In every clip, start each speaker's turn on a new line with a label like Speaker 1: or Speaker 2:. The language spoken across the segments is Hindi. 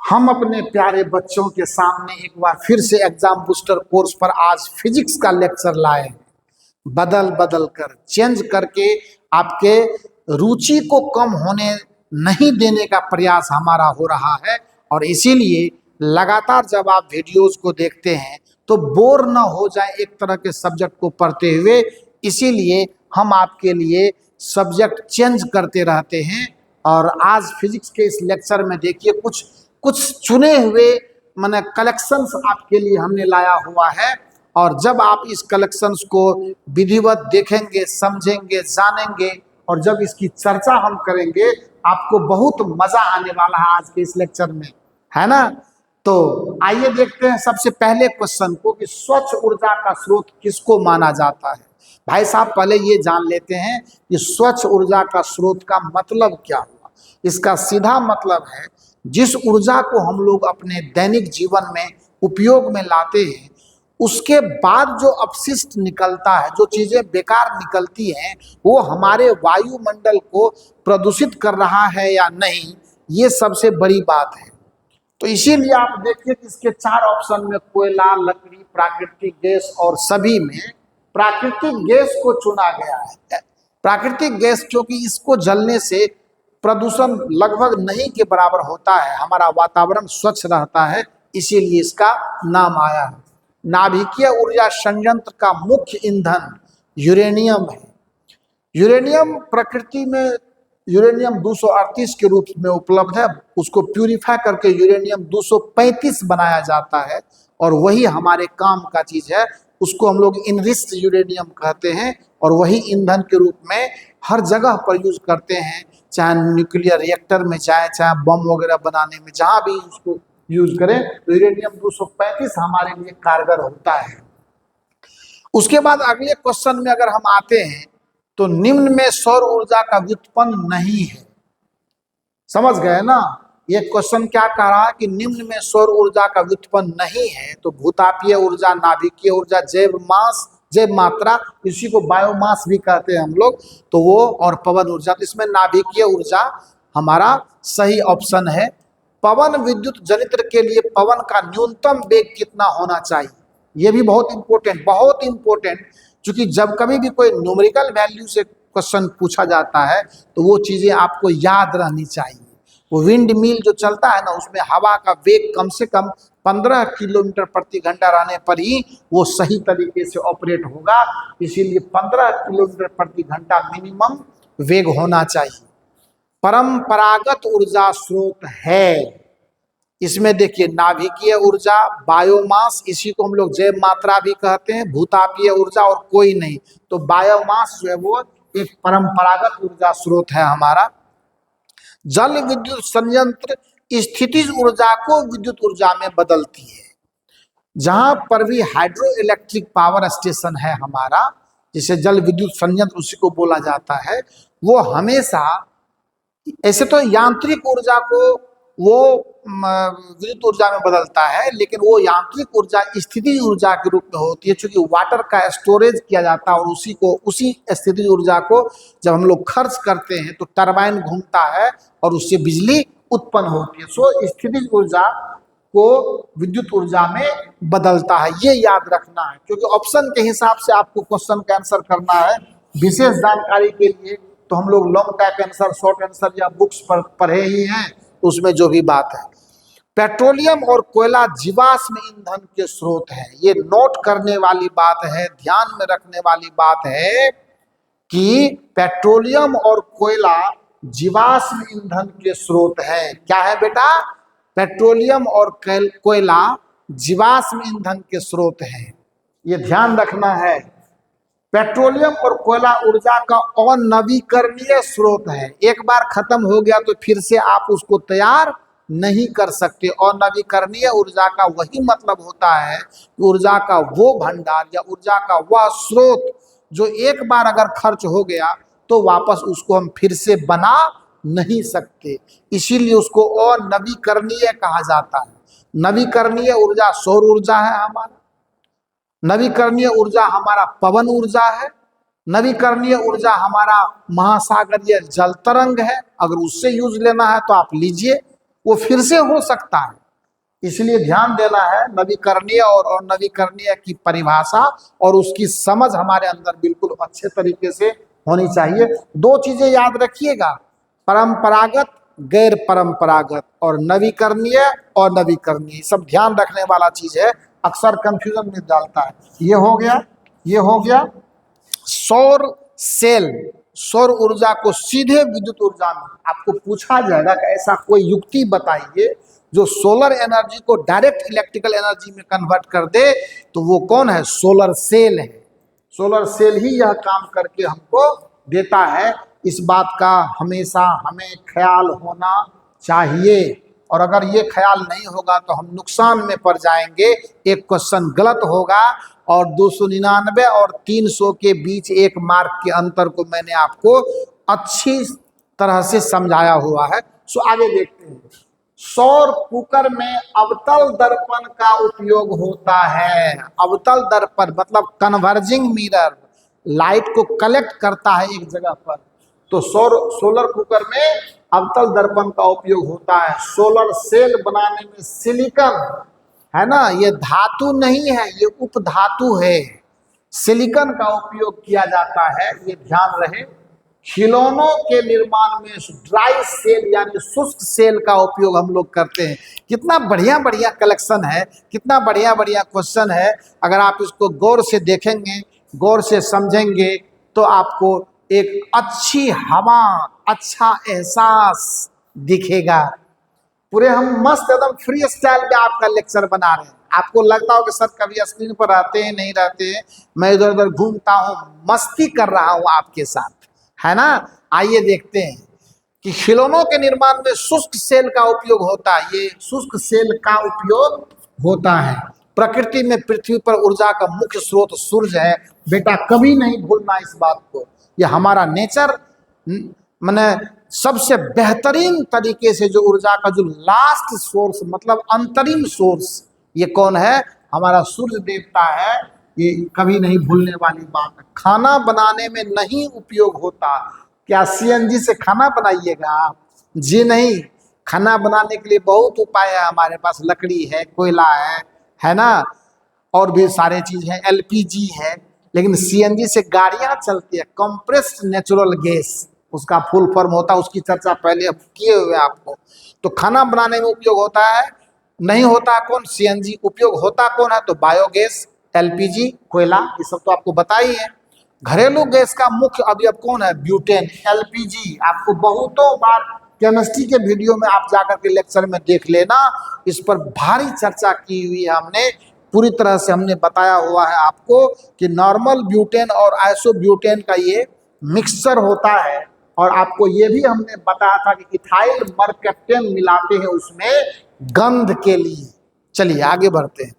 Speaker 1: हम अपने प्यारे बच्चों के सामने एक बार फिर से एग्जाम बूस्टर कोर्स पर आज फिजिक्स का लेक्चर लाए हैं। बदल बदल कर चेंज करके आपके रुचि को कम होने नहीं देने का प्रयास हमारा हो रहा है। और इसीलिए लगातार जब आप वीडियोस को देखते हैं तो बोर ना हो जाए एक तरह के सब्जेक्ट को पढ़ते हुए, इसीलिए हम आपके लिए सब्जेक्ट चेंज करते रहते हैं। और आज फिजिक्स के इस लेक्चर में देखिए कुछ कुछ चुने हुए माने कलेक्शंस आपके लिए हमने लाया हुआ है। और जब आप इस कलेक्शंस को विधिवत देखेंगे, समझेंगे, जानेंगे और जब इसकी चर्चा हम करेंगे, आपको बहुत मजा आने वाला है आज के इस लेक्चर में, है ना। तो आइए देखते हैं सबसे पहले क्वेश्चन को कि स्वच्छ ऊर्जा का स्रोत किसको माना जाता है। भाई साहब पहले ये जान लेते हैं कि स्वच्छ ऊर्जा का स्रोत का मतलब क्या हुआ। इसका सीधा मतलब है जिस ऊर्जा को हम लोग अपने दैनिक जीवन में उपयोग में लाते हैं, उसके बाद जो अपशिष्ट निकलता है, जो चीजें बेकार निकलती हैं, वो हमारे वायुमंडल को प्रदूषित कर रहा है या नहीं, ये सबसे बड़ी बात है। तो इसीलिए आप देखिए कि इसके 4 ऑप्शन में कोयला, लकड़ी, प्राकृतिक गैस और सभी में प्राकृतिक गैस को चुना गया है। प्राकृतिक गैस क्योंकि इसको जलने से प्रदूषण लगभग नहीं के बराबर होता है, हमारा वातावरण स्वच्छ रहता है, इसीलिए इसका नाम आया है। नाभिकीय ऊर्जा संयंत्र का मुख्य ईंधन यूरेनियम है। यूरेनियम प्रकृति में यूरेनियम 238 के रूप में उपलब्ध है। उसको प्यूरिफाई करके यूरेनियम 235 बनाया जाता है और वही हमारे काम का चीज है। उसको हम लोग इनरिच्ड यूरेनियम कहते हैं और वही ईंधन के रूप में हर जगह पर यूज करते हैं, चाहे न्यूक्लियर रिएक्टर में, चाहे बम वगैरह बनाने में, जहां भी उसको यूज करें तो यूरेनियम 235 हमारे लिए कारगर होता है। उसके बाद अगले क्वेश्चन में अगर हम आते हैं तो निम्न में सौर ऊर्जा का व्युत्पन्न नहीं है। समझ गए ना, ये क्वेश्चन क्या कह रहा है कि निम्न में सौर ऊर्जा का व्युत्पन्न नहीं है। तो भूतापीय ऊर्जा, नाभिकीय ऊर्जा, जैव मास, जैव मात्रा, इसी को बायोमास भी कहते हैं हम लोग, तो वो और पवन ऊर्जा। तो इसमें नाभिकीय ऊर्जा हमारा सही ऑप्शन है। पवन विद्युत जनित्र के लिए पवन का न्यूनतम वेग कितना होना चाहिए, ये भी बहुत इंपॉर्टेंट, क्योंकि जब कभी भी कोई न्यूमेरिकल वैल्यू से क्वेश्चन पूछा जाता है तो वो चीजें आपको याद रहनी चाहिए। वो विंड मिल जो चलता है ना, उसमें हवा का वेग कम से कम 15 किलोमीटर प्रति घंटा रहने पर ही वो सही तरीके से ऑपरेट होगा। इसीलिए 15 किलोमीटर प्रति घंटा मिनिमम वेग होना चाहिए। परंपरागत ऊर्जा स्रोत है, इसमें देखिए नाभिकीय ऊर्जा, बायोमास, इसी को हम लोग जैव मात्रा भी कहते हैं, भूतापीय ऊर्जा और कोई नहीं। तो बायोमास जो है वो एक परंपरागत ऊर्जा स्रोत है हमारा। जल विद्युत संयंत्र स्थितिज ऊर्जा को विद्युत ऊर्जा में बदलती है। जहां पर भी हाइड्रो इलेक्ट्रिक पावर स्टेशन है हमारा, जिसे जल विद्युत संयंत्र उसी को बोला जाता है, वो हमेशा, ऐसे तो यांत्रिक ऊर्जा को वो विद्युत ऊर्जा में बदलता है, लेकिन वो यांत्रिक ऊर्जा स्थितिज ऊर्जा के रूप में होती है, क्योंकि वाटर का स्टोरेज किया जाता है और उसी स्थितिज ऊर्जा को जब हम लोग खर्च करते हैं तो टरबाइन घूमता है और उससे बिजली उत्पन्न होती है। सो स्थितिज ऊर्जा को विद्युत ऊर्जा में बदलता है, ये याद रखना है, क्योंकि ऑप्शन के हिसाब से आपको क्वेश्चन का आंसर करना है। विशेष जानकारी के लिए तो हम लोग long type answer, short answer या बुक्स पर पढ़े ही हैं, उसमें जो भी बात है। पेट्रोलियम और कोयला जीवाश्म ईंधन के स्रोत है। ये नोट करने वाली बात है, ध्यान में रखने वाली बात है कि पेट्रोलियम और कोयला जीवाश्म ईंधन के स्रोत है। क्या है बेटा? पेट्रोलियम और कोयला जीवाश्म ईंधन के स्रोत है, ये ध्यान रखना है। पेट्रोलियम और कोयला ऊर्जा का अनवीकरणीय स्रोत है। एक बार खत्म हो गया तो फिर से आप उसको तैयार नहीं कर सकते। अनवीकरणीय ऊर्जा का वही मतलब होता है ऊर्जा का वो भंडार या ऊर्जा का वह स्रोत जो एक बार अगर खर्च हो गया तो वापस उसको हम फिर से बना नहीं सकते, इसीलिए उसको अनवीकरणीय कहा जाता है। नवीकरणीय ऊर्जा सौर ऊर्जा है हमारा, नवीकरणीय ऊर्जा हमारा पवन ऊर्जा है, नवीकरणीय ऊर्जा हमारा महासागरीय जल तरंग है। अगर उससे यूज लेना है तो आप लीजिए, वो फिर से हो सकता है। इसलिए ध्यान देना है नवीकरणीय और अनवीकरणीय की परिभाषा और उसकी समझ हमारे अंदर बिल्कुल अच्छे तरीके से होनी चाहिए। दो चीजें याद रखिएगा, परंपरागत गैर परंपरागत और नवीकरणीय और नवीकरणीय, सब ध्यान रखने वाला चीज है, अक्सर कंफ्यूजन में डालता है। ये हो गया, ये हो गया। सौर सेल, सौर ऊर्जा को सीधे विद्युत ऊर्जा में आपको पूछा जाएगा कि ऐसा कोई युक्ति बताइए जो सोलर एनर्जी को डायरेक्ट इलेक्ट्रिकल एनर्जी में कन्वर्ट कर दे, तो वो कौन है? सोलर सेल है। सोलर सेल ही यह काम करके हमको देता है। इस बात का हमेशा हमें ख्याल होना चाहिए, और अगर ये ख्याल नहीं होगा तो हम नुकसान में पड़ जाएंगे। एक क्वेश्चन गलत होगा और 299 और 300 के बीच एक मार्क के अंतर को मैंने आपको अच्छी तरह से समझाया हुआ है। सो आगे देखते हैं। सौर कुकर में अवतल दर्पण का उपयोग होता है। अवतल दर्पण मतलब कन्वर्जिंग मिरर, लाइट को कलेक्ट करता है एक जगह पर, तो सोलर कुकर में अवतल दर्पण का उपयोग होता है। सोलर सेल बनाने में सिलिकॉन है ना, ये धातु नहीं है, ये उपधातु है, सिलिकॉन का उपयोग किया जाता है, ये ध्यान रहे। खिलौनों के निर्माण में ड्राई सेल यानी शुष्क सेल का उपयोग हम लोग करते हैं। कितना बढ़िया बढ़िया कलेक्शन है, कितना बढ़िया बढ़िया क्वेश्चन है। अगर आप इसको गौर से देखेंगे, गौर से समझेंगे, तो आपको एक अच्छी हवा, अच्छा एहसास दिखेगा। पूरे हम मस्त एकदम फ्री स्टाइल में आपका लेक्चर बना रहे हैं। आपको लगता हो कि सर कभी स्क्रीन पर रहते हैं नहीं रहते हैं, मैं इधर उधर घूमता हूँ, मस्ती कर रहा हूँ आपके साथ, है ना। आइए देखते हैं कि खिलौनों के निर्माण में शुष्क सेल का उपयोग होता है। ये शुष्क सेल का उपयोग होता है। प्रकृति में पृथ्वी पर ऊर्जा का मुख्य स्रोत सूर्य है। बेटा कभी नहीं भूलना इस बात को, ये हमारा नेचर, माने सबसे बेहतरीन तरीके से जो ऊर्जा का जो लास्ट सोर्स मतलब अंतरिम सोर्स, ये कौन है? हमारा सूर्य देवता है। ये कभी नहीं भूलने वाली बात है। खाना बनाने में नहीं उपयोग होता। क्या सीएनजी से खाना बनाइएगा आप? जी नहीं, खाना बनाने के लिए बहुत उपाय है हमारे पास, लकड़ी है, कोयला है ना, और भी सारे चीज है, एलपीजी है। लेकिन सीएनजी से गाड़ियां चलती है, कंप्रेस्ड नेचुरल गैस उसका फुल फॉर्म होता है, उसकी चर्चा पहले किए हुए आपको। तो खाना बनाने में उपयोग होता है, नहीं होता कौन? सीएनजी। उपयोग होता कौन है? तो बायोगैस, एलपीजी, कोयला, ये सब तो आपको बता ही है। घरेलू गैस का मुख्य अवयव कौन है? ब्यूटेन। एलपीजी आपको बहुतों बार केमिस्ट्री के वीडियो में आप जाकर के लेक्चर में देख लेना, इस पर भारी चर्चा की हुई है हमने, पूरी तरह से हमने बताया हुआ है आपको कि नॉर्मल ब्यूटेन और आइसोब्यूटेन का ये मिक्सचर होता है। और आपको ये भी हमने बताया था कि इथाइल मरकप्टेन मिलाते हैं उसमें गंध के लिए। चलिए आगे बढ़ते हैं।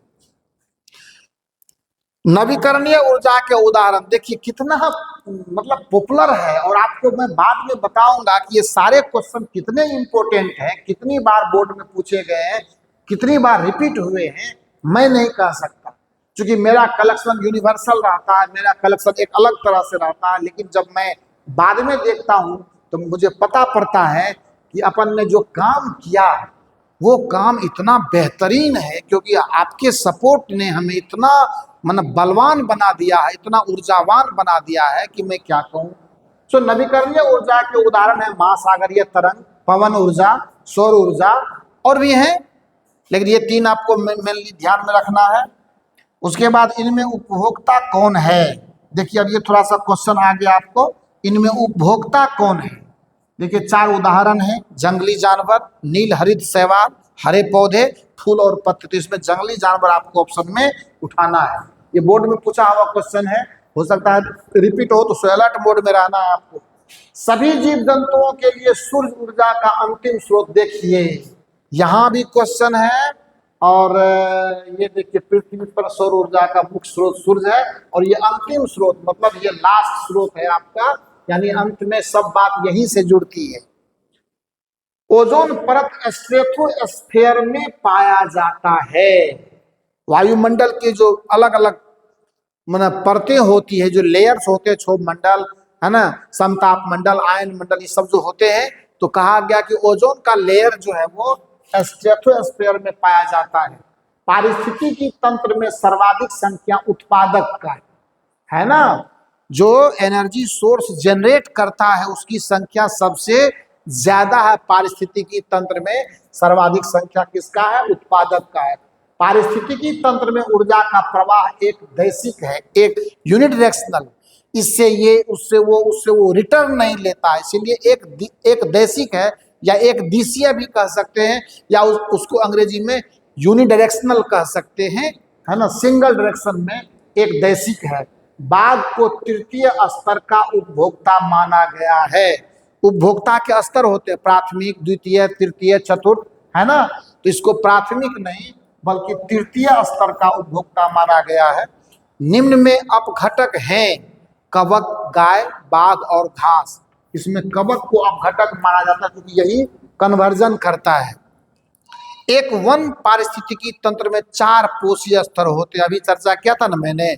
Speaker 1: नवीकरणीय ऊर्जा के उदाहरण देखिए कितना मतलब पॉपुलर है, और आपको मैं बाद में बताऊंगा कि ये सारे क्वेश्चन कितने इंपॉर्टेंट हैं, कितनी बार बोर्ड में पूछे गए हैं, कितनी बार रिपीट हुए हैं, मैं नहीं कह सकता, क्योंकि मेरा कलेक्शन यूनिवर्सल रहता है, मेरा कलेक्शन एक अलग तरह से रहता है। लेकिन जब मैं बाद में देखता हूँ तो मुझे पता पड़ता है कि अपन ने जो काम किया वो काम इतना बेहतरीन है, क्योंकि आपके सपोर्ट ने हमें इतना मतलब बलवान बना दिया है, इतना ऊर्जावान बना दिया है कि मैं क्या कहूँ। सो नवीकरणीय ऊर्जा के उदाहरण है महासागरीय तरंग, पवन ऊर्जा, सौर ऊर्जा, और भी हैं, लेकिन ये तीन आपको मेनली ध्यान में रखना है। उसके बाद इनमें उपभोक्ता कौन है? देखिए अब ये थोड़ा सा क्वेश्चन आ गया आपको, इनमें उपभोक्ता कौन है? देखिए चार उदाहरण हैं, जंगली जानवर, नील हरित शैवाल, हरे पौधे, फूल और पत्ते। तो इसमें जंगली जानवर आपको ऑप्शन में उठाना है। ये बोर्ड में पूछा हुआ क्वेश्चन है, हो सकता है रिपीट हो, तो अलर्ट मोड में रहना है आपको। सभी जीव जंतुओं के लिए सूर्य ऊर्जा का अंतिम स्रोत देखिए, यहाँ भी क्वेश्चन है। और ये देखिए पृथ्वी पर सौर ऊर्जा का मुख्य स्रोत सूर्य है, और ये अंतिम स्रोत मतलब ये लास्ट स्रोत है आपका, यानी अंत में सब बात यहीं से जुड़ती है। ओजोन परत स्ट्रेटोस्फीयर में पाया जाता है। वायुमंडल के जो अलग अलग मतलब परतें होती है, जो लेयर्स होते हैं, क्षोभ मंडल है ना, समताप मंडल, आयन मंडल, ये सब जो होते हैं, तो कहा गया कि ओजोन का लेयर जो है वो स्ट्रेटोस्फीयर में पाया जाता है। पारिस्थितिकी तंत्र में सर्वाधिक संख्या उत्पादक का है ना, जो एनर्जी सोर्स जनरेट करता है उसकी संख्या सबसे ज्यादा है। पारिस्थितिकी तंत्र में सर्वाधिक संख्या किसका है? उत्पादक का है। पारिस्थितिकी तंत्र में ऊर्जा का प्रवाह एक दैसिक है, एक यूनिडायरेक्शनल, इससे ये उससे वो रिटर्न नहीं लेता है, इसीलिए एक दैसिक है या एक दिशीय भी कह सकते हैं, या उसको अंग्रेजी में यूनिडायरेक्शनल कह सकते हैं, है ना। सिंगल डायरेक्शन में एक दैसिक है। बाघ को तृतीय स्तर का उपभोक्ता माना गया है। उपभोक्ता के स्तर होते हैं प्राथमिक, द्वितीय, तृतीय, चतुर्थ, है ना। तो इसको प्राथमिक नहीं बल्कि तृतीय स्तर का उपभोक्ता माना गया है। निम्न में अपघटक हैं कवक, गाय, बाघ और घास। इसमें कवक को अपघटक माना जाता है क्योंकि यही कन्वर्जन करता है। एक वन पारिस्थितिकी तंत्र में 4 पोषीय स्तर होते हैं। अभी चर्चा किया था ना मैंने,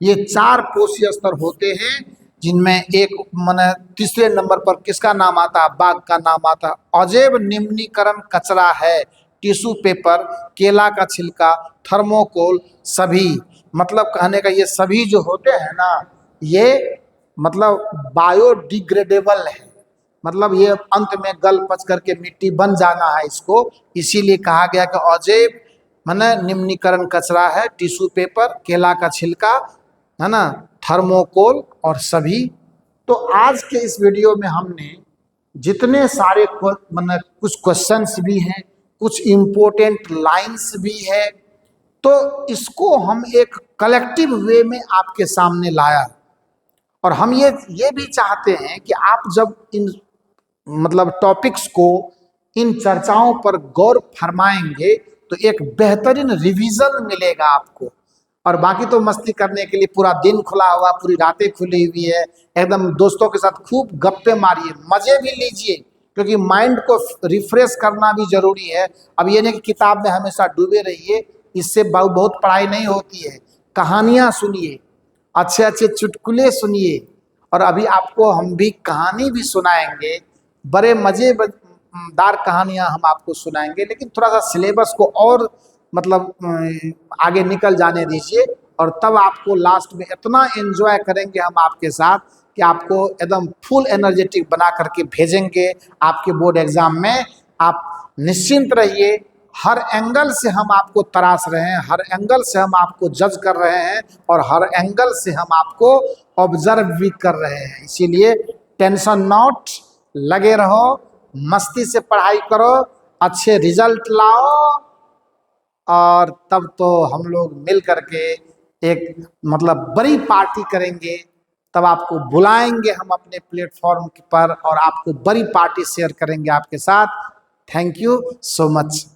Speaker 1: ये 4 पोषीय स्तर होते हैं, जिनमें एक माने तीसरे नंबर पर किसका नाम आता है? बाघ का नाम आता है। अजैव निम्नीकरण कचरा है टिश्यू पेपर, केला का छिलका, थर्मोकोल, सभी। मतलब कहने का ये सभी जो होते हैं ना, ये मतलब बायोडिग्रेडेबल है, मतलब ये अंत में गल पच करके मिट्टी बन जाना है इसको। इसीलिए कहा गया कि अजैव माने निम्नीकरण कचरा है टिश्यू पेपर, केला का छिलका, है ना, थर्मोकोल और सभी। तो आज के इस वीडियो में हमने जितने सारे मतलब कुछ क्वेश्चंस भी हैं, कुछ इम्पोर्टेंट लाइंस भी है, तो इसको हम एक कलेक्टिव वे में आपके सामने लाया। और हम ये भी चाहते हैं कि आप जब इन मतलब टॉपिक्स को, इन चर्चाओं पर गौर फरमाएंगे तो एक बेहतरीन रिवीजन मिलेगा आपको। और बाकी तो मस्ती करने के लिए पूरा दिन खुला हुआ, पूरी रातें खुली हुई है, एकदम दोस्तों के साथ खूब गप्पे मारिए, मजे भी लीजिए, क्योंकि माइंड को रिफ्रेश करना भी जरूरी है। अब ये नहीं कि किताब में हमेशा डूबे रहिए, इससे बहुत पढ़ाई नहीं होती है। कहानियाँ सुनिए, अच्छे अच्छे चुटकुले सुनिए, और अभी आपको हम भी कहानी भी सुनाएंगे, बड़े मजेदार कहानियां हम आपको सुनाएंगे। लेकिन थोड़ा सा सिलेबस को और मतलब आगे निकल जाने दीजिए, और तब आपको लास्ट में इतना एंजॉय करेंगे हम आपके साथ कि आपको एकदम फुल एनर्जेटिक बना करके भेजेंगे आपके बोर्ड एग्जाम में। आप निश्चिंत रहिए, हर एंगल से हम आपको तराश रहे हैं, हर एंगल से हम आपको जज कर रहे हैं, और हर एंगल से हम आपको ऑब्जर्व भी कर रहे हैं। इसीलिए टेंशन नॉट, लगे रहो, मस्ती से पढ़ाई करो, अच्छे रिजल्ट लाओ, और तब तो हम लोग मिल करके एक मतलब बड़ी पार्टी करेंगे। तब आपको बुलाएंगे हम अपने प्लेटफॉर्म पर, और आपको बड़ी पार्टी शेयर करेंगे आपके साथ। Thank you so much.